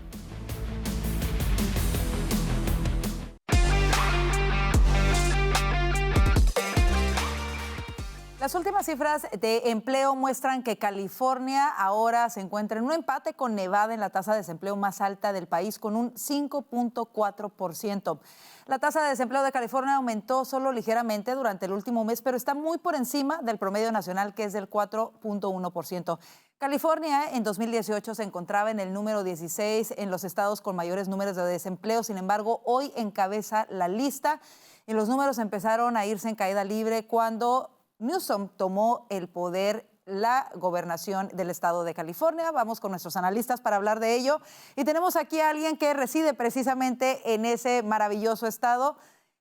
Las últimas cifras de empleo muestran que California ahora se encuentra en un empate con Nevada en la tasa de desempleo más alta del país, con un 5.4%. La tasa de desempleo de California aumentó solo ligeramente durante el último mes, pero está muy por encima del promedio nacional, que es del 4.1%. California en 2018 se encontraba en el número 16 en los estados con mayores números de desempleo. Sin embargo, hoy encabeza la lista y los números empezaron a irse en caída libre cuando Newsom tomó el poder, la gobernación del estado de California. Vamos con nuestros analistas para hablar de ello. Y tenemos aquí a alguien que reside precisamente en ese maravilloso estado,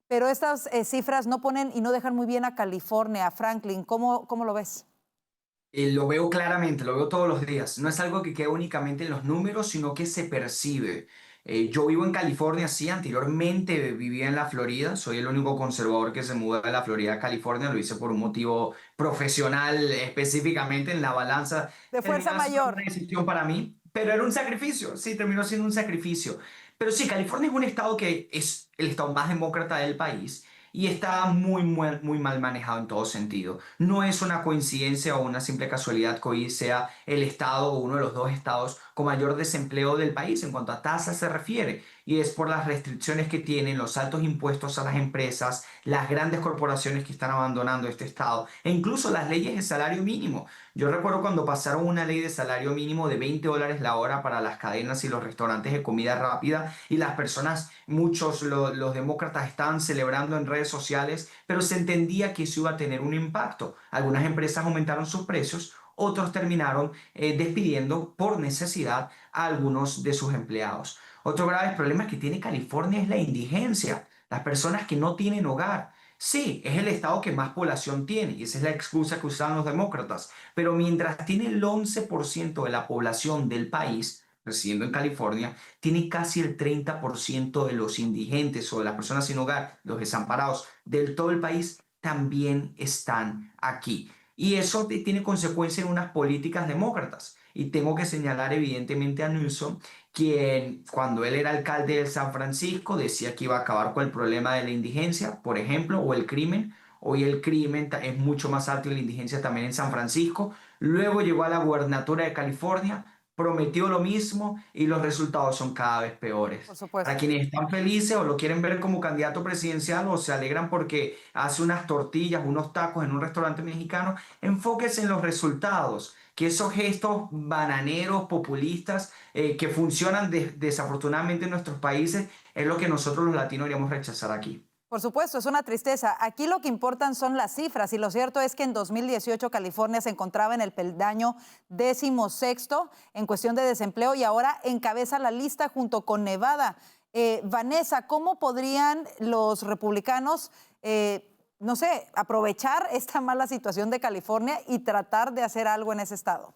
pero estas cifras no ponen y no dejan muy bien a California. Franklin, ¿cómo lo ves? Lo veo claramente, lo veo todos los días. No es algo que queda únicamente en los números, sino que se percibe. Yo vivo en California, sí, anteriormente vivía en la Florida, soy el único conservador que se mudó de la Florida a California, lo hice por un motivo profesional, específicamente en la balanza. De fuerza Terminó siendo mayor. una decisión para mí, pero era un sacrificio, sí, terminó siendo un sacrificio. Pero sí, California es un estado que es el estado más demócrata del país y está muy mal manejado en todo sentido. No es una coincidencia o una simple casualidad que hoy sea el estado o uno de los dos estados con mayor desempleo del país en cuanto a tasas se refiere, y es por las restricciones que tienen, los altos impuestos a las empresas, las grandes corporaciones que están abandonando este estado e incluso las leyes de salario mínimo. Yo recuerdo cuando pasaron una ley de salario mínimo de $20 la hora para las cadenas y los restaurantes de comida rápida, y las personas, los demócratas estaban celebrando en redes sociales, pero se entendía que eso iba a tener un impacto. Algunas empresas aumentaron sus precios, otros terminaron despidiendo por necesidad a algunos de sus empleados. Otro grave problema que tiene California es la indigencia, las personas que no tienen hogar. Sí, es el estado que más población tiene y esa es la excusa que usan los demócratas, pero mientras tiene el 11% de la población del país residiendo en California, tiene casi el 30% de los indigentes o de las personas sin hogar, los desamparados del todo el país, también están aquí. Y eso tiene consecuencia en unas políticas demócratas. Y tengo que señalar evidentemente a Newsom, quien cuando él era alcalde de San Francisco decía que iba a acabar con el problema de la indigencia, por ejemplo, o el crimen. Hoy el crimen es mucho más alto y la indigencia también en San Francisco. Luego llegó a la gubernatura de California, prometió lo mismo y los resultados son cada vez peores. Por supuesto. Para quienes están felices o lo quieren ver como candidato presidencial o se alegran porque hace unas tortillas, unos tacos en un restaurante mexicano, enfóquense en los resultados, que esos gestos bananeros, populistas, que funcionan desafortunadamente en nuestros países, es lo que nosotros los latinos deberíamos rechazar aquí. Por supuesto, es una tristeza. Aquí lo que importan son las cifras y lo cierto es que en 2018 California se encontraba en el peldaño 16º en cuestión de desempleo y ahora encabeza la lista junto con Nevada. Vanessa, ¿cómo podrían los republicanos no sé, aprovechar esta mala situación de California y tratar de hacer algo en ese estado?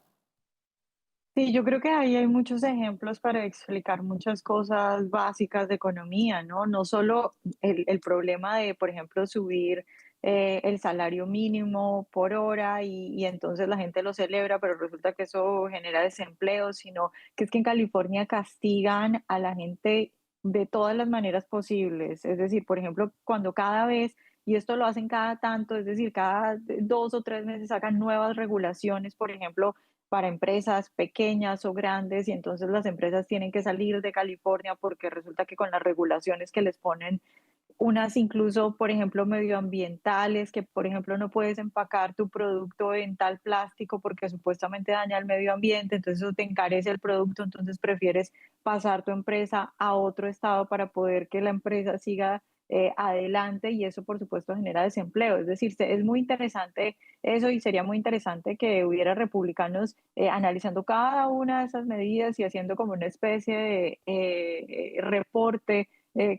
Sí, yo creo que ahí hay muchos ejemplos para explicar muchas cosas básicas de economía, ¿no? No solo el problema de, por ejemplo, subir el salario mínimo por hora y entonces la gente lo celebra, pero resulta que eso genera desempleo, sino que es que en California castigan a la gente de todas las maneras posibles. Es decir, por ejemplo, cuando cada vez, y esto lo hacen cada tanto, es decir, cada 2 o 3 meses sacan nuevas regulaciones, por ejemplo, para empresas pequeñas o grandes y entonces las empresas tienen que salir de California porque resulta que con las regulaciones que les ponen, unas incluso, por ejemplo, medioambientales, que por ejemplo no puedes empacar tu producto en tal plástico porque supuestamente daña el medio ambiente, entonces eso te encarece el producto, entonces prefieres pasar tu empresa a otro estado para poder que la empresa siga adelante y eso por supuesto genera desempleo. Es decir, es muy interesante eso y sería muy interesante que hubiera republicanos analizando cada una de esas medidas y haciendo como una especie de reporte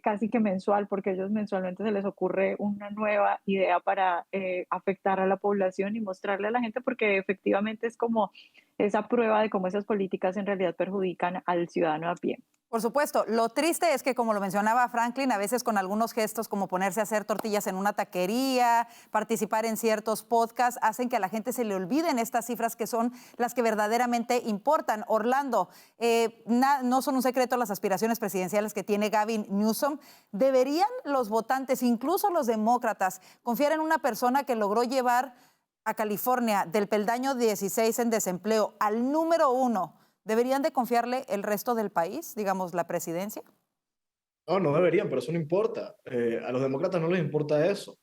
casi que mensual, porque a ellos mensualmente se les ocurre una nueva idea para afectar a la población y mostrarle a la gente, porque efectivamente es como esa prueba de cómo esas políticas en realidad perjudican al ciudadano a pie. Por supuesto, lo triste es que, como lo mencionaba Franklin, a veces con algunos gestos como ponerse a hacer tortillas en una taquería, participar en ciertos podcasts, hacen que a la gente se le olviden estas cifras que son las que verdaderamente importan. Orlando, no son un secreto las aspiraciones presidenciales que tiene Gavin Newsom. ¿Deberían los votantes, incluso los demócratas, confiar en una persona que logró llevar a California del peldaño 16 en desempleo al número 1? ¿Deberían de confiarle el resto del país, digamos, la presidencia? No, no deberían, pero eso no importa. A los demócratas no les importa eso.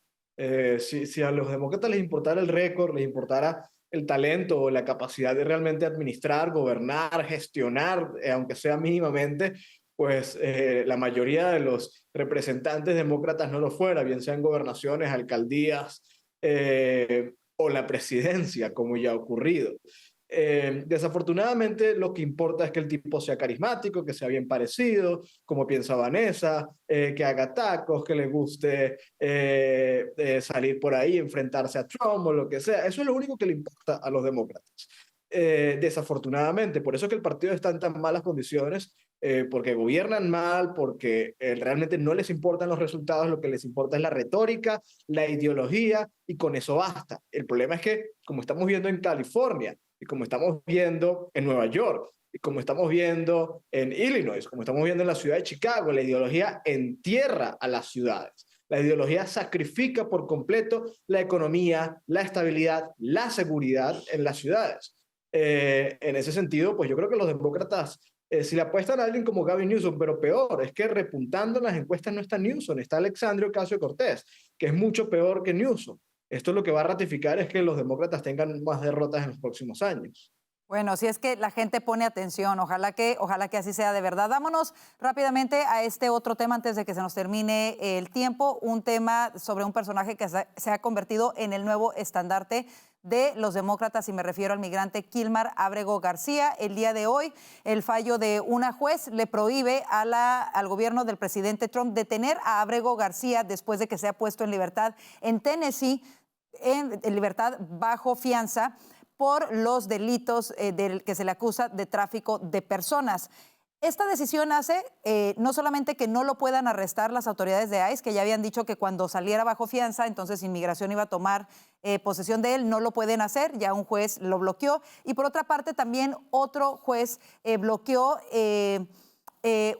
Si a los demócratas les importara el récord, les importara el talento o la capacidad de realmente administrar, gobernar, gestionar, aunque sea mínimamente, pues la mayoría de los representantes demócratas no lo fuera, bien sean gobernaciones, alcaldías o la presidencia, como ya ha ocurrido. Desafortunadamente lo que importa es que el tipo sea carismático, que sea bien parecido, como piensa Vanessa, que haga tacos, que le guste salir por ahí, enfrentarse a Trump o lo que sea. Eso es lo único que le importa a los demócratas. Desafortunadamente, por eso es que el partido está en tan malas condiciones, porque gobiernan mal, porque realmente no les importan los resultados, lo que les importa es la retórica, la ideología, y con eso basta. El problema es que, como estamos viendo en California, y como estamos viendo en Nueva York, y como estamos viendo en Illinois, como estamos viendo en la ciudad de Chicago, la ideología entierra a las ciudades. La ideología sacrifica por completo la economía, la estabilidad, la seguridad en las ciudades. En ese sentido, pues yo creo que los demócratas, si le apuestan a alguien como Gavin Newsom, pero peor, es que repuntando en las encuestas no está Newsom, está Alexandria Ocasio-Cortez, que es mucho peor que Newsom. Esto lo que va a ratificar es que los demócratas tengan más derrotas en los próximos años. Bueno, si es que la gente pone atención, ojalá que así sea de verdad. Vámonos rápidamente a este otro tema antes de que se nos termine el tiempo, un tema sobre un personaje que se ha convertido en el nuevo estandarte de los demócratas, y me refiero al migrante Kilmar Abrego García. El día de hoy, el fallo de una juez le prohíbe al gobierno del presidente Trump detener a Abrego García después de que sea puesto en libertad en Tennessee, en libertad bajo fianza, por los delitos del que se le acusa de tráfico de personas. Esta decisión hace no solamente que no lo puedan arrestar las autoridades de ICE, que ya habían dicho que cuando saliera bajo fianza, entonces Inmigración iba a tomar posesión de él, no lo pueden hacer, ya un juez lo bloqueó. Y por otra parte, también otro juez bloqueó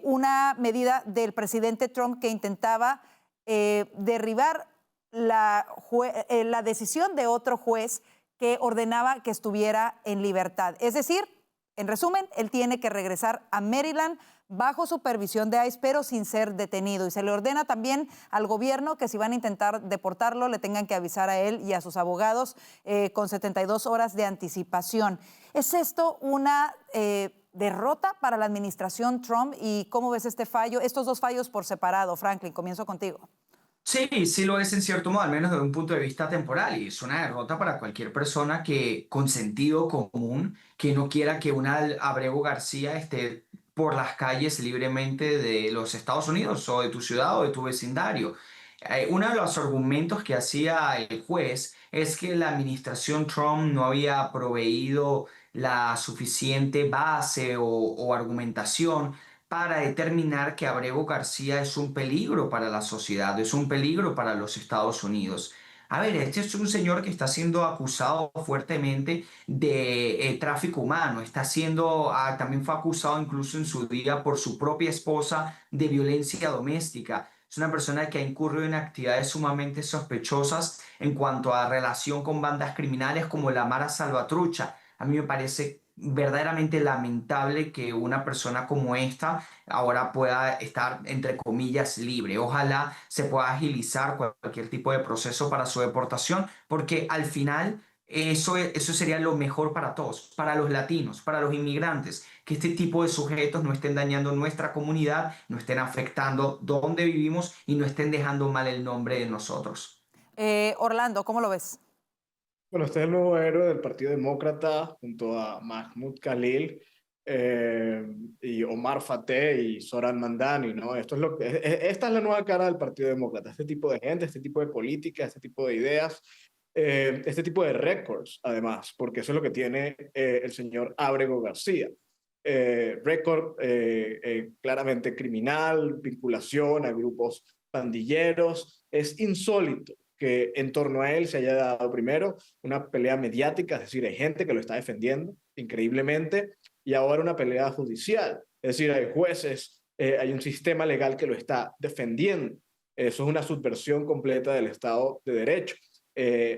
una medida del presidente Trump que intentaba derribar la decisión de otro juez que ordenaba que estuviera en libertad. Es decir, en resumen, él tiene que regresar a Maryland bajo supervisión de ICE, pero sin ser detenido. Y se le ordena también al gobierno que si van a intentar deportarlo, le tengan que avisar a él y a sus abogados con 72 horas de anticipación. ¿Es esto una derrota para la administración Trump? ¿Y cómo ves este fallo, estos dos fallos por separado? Franklin, comienzo contigo. Sí, sí lo es en cierto modo, al menos desde un punto de vista temporal, y es una derrota para cualquier persona que, con sentido común, que no quiera que una Abrego García esté por las calles libremente de los Estados Unidos o de tu ciudad o de tu vecindario. Uno de los argumentos que hacía el juez es que la administración Trump no había proveído la suficiente base o argumentación para determinar que Abrego García es un peligro para la sociedad, es un peligro para los Estados Unidos. A ver, este es un señor que está siendo acusado fuertemente de tráfico humano. También fue acusado incluso en su día por su propia esposa de violencia doméstica. Es una persona que ha incurrido en actividades sumamente sospechosas en cuanto a relación con bandas criminales como la Mara Salvatrucha. A mí me parece verdaderamente lamentable que una persona como esta ahora pueda estar, entre comillas, libre. Ojalá se pueda agilizar cualquier tipo de proceso para su deportación, porque al final eso sería lo mejor para todos, para los latinos, para los inmigrantes, que este tipo de sujetos no estén dañando nuestra comunidad, no estén afectando donde vivimos y no estén dejando mal el nombre de nosotros. Orlando, ¿cómo lo ves? Bueno, este es el nuevo héroe del Partido Demócrata junto a Mahmoud Khalil y Omar Fateh y Zohran Mamdani, ¿no? Esta es la nueva cara del Partido Demócrata, este tipo de gente, este tipo de política, este tipo de ideas, este tipo de récords, además, porque eso es lo que tiene el señor Abrego García. Récord claramente criminal, vinculación a grupos pandilleros, es insólito que en torno a él se haya dado primero una pelea mediática, es decir, hay gente que lo está defendiendo increíblemente, y ahora una pelea judicial, es decir, hay jueces, hay un sistema legal que lo está defendiendo. Eso es una subversión completa del Estado de Derecho.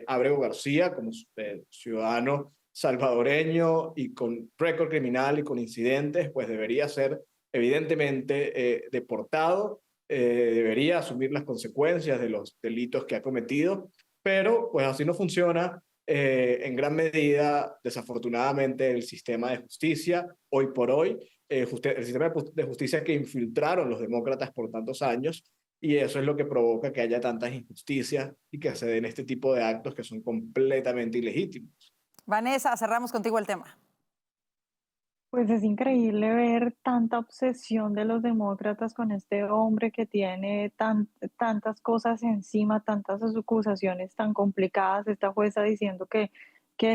Abrego García, como ciudadano salvadoreño y con récord criminal y con incidentes, pues debería ser evidentemente deportado, debería asumir las consecuencias de los delitos que ha cometido, pero pues así no funciona en gran medida, desafortunadamente, el sistema de justicia hoy por hoy, el sistema de justicia que infiltraron los demócratas por tantos años, y eso es lo que provoca que haya tantas injusticias y que se den este tipo de actos que son completamente ilegítimos. Vanessa, cerramos contigo el tema. Pues es increíble ver tanta obsesión de los demócratas con este hombre que tiene tantas cosas encima, tantas acusaciones tan complicadas. Esta jueza diciendo que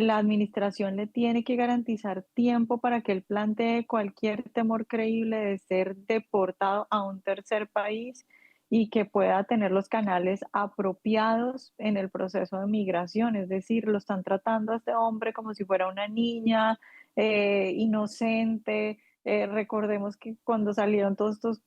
la administración le tiene que garantizar tiempo para que él plantee cualquier temor creíble de ser deportado a un tercer país y que pueda tener los canales apropiados en el proceso de migración. Es decir, lo están tratando a este hombre como si fuera una niña, inocente. Recordemos que cuando salieron todos estos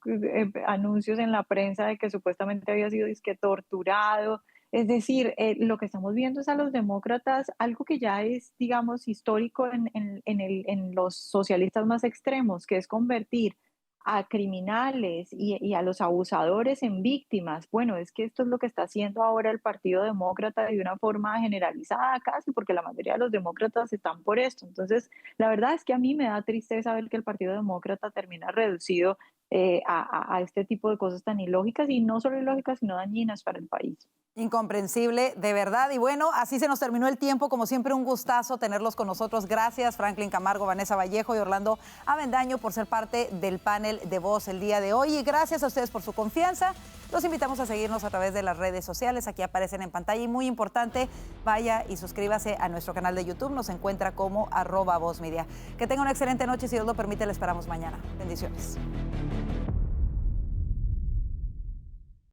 anuncios en la prensa de que supuestamente había sido disque torturado, es decir, lo que estamos viendo es a los demócratas, algo que ya es, digamos, histórico en los socialistas más extremos, que es convertir a criminales y a los abusadores en víctimas. Bueno, es que esto es lo que está haciendo ahora el Partido Demócrata de una forma generalizada casi, porque la mayoría de los demócratas están por esto. Entonces, la verdad es que a mí me da tristeza ver que el Partido Demócrata termina reducido a este tipo de cosas tan ilógicas, y no solo ilógicas, sino dañinas para el país. Incomprensible, de verdad. Y bueno, así se nos terminó el tiempo. Como siempre, un gustazo tenerlos con nosotros. Gracias, Franklin Camargo, Vanessa Vallejo y Orlando Avendaño, por ser parte del panel de voz el día de hoy. Y gracias a ustedes por su confianza. Los invitamos a seguirnos a través de las redes sociales. Aquí aparecen en pantalla. Y muy importante, vaya y suscríbase a nuestro canal de YouTube. Nos encuentra como @VozMedia. Que tenga una excelente noche. Si Dios lo permite, le esperamos mañana. Bendiciones.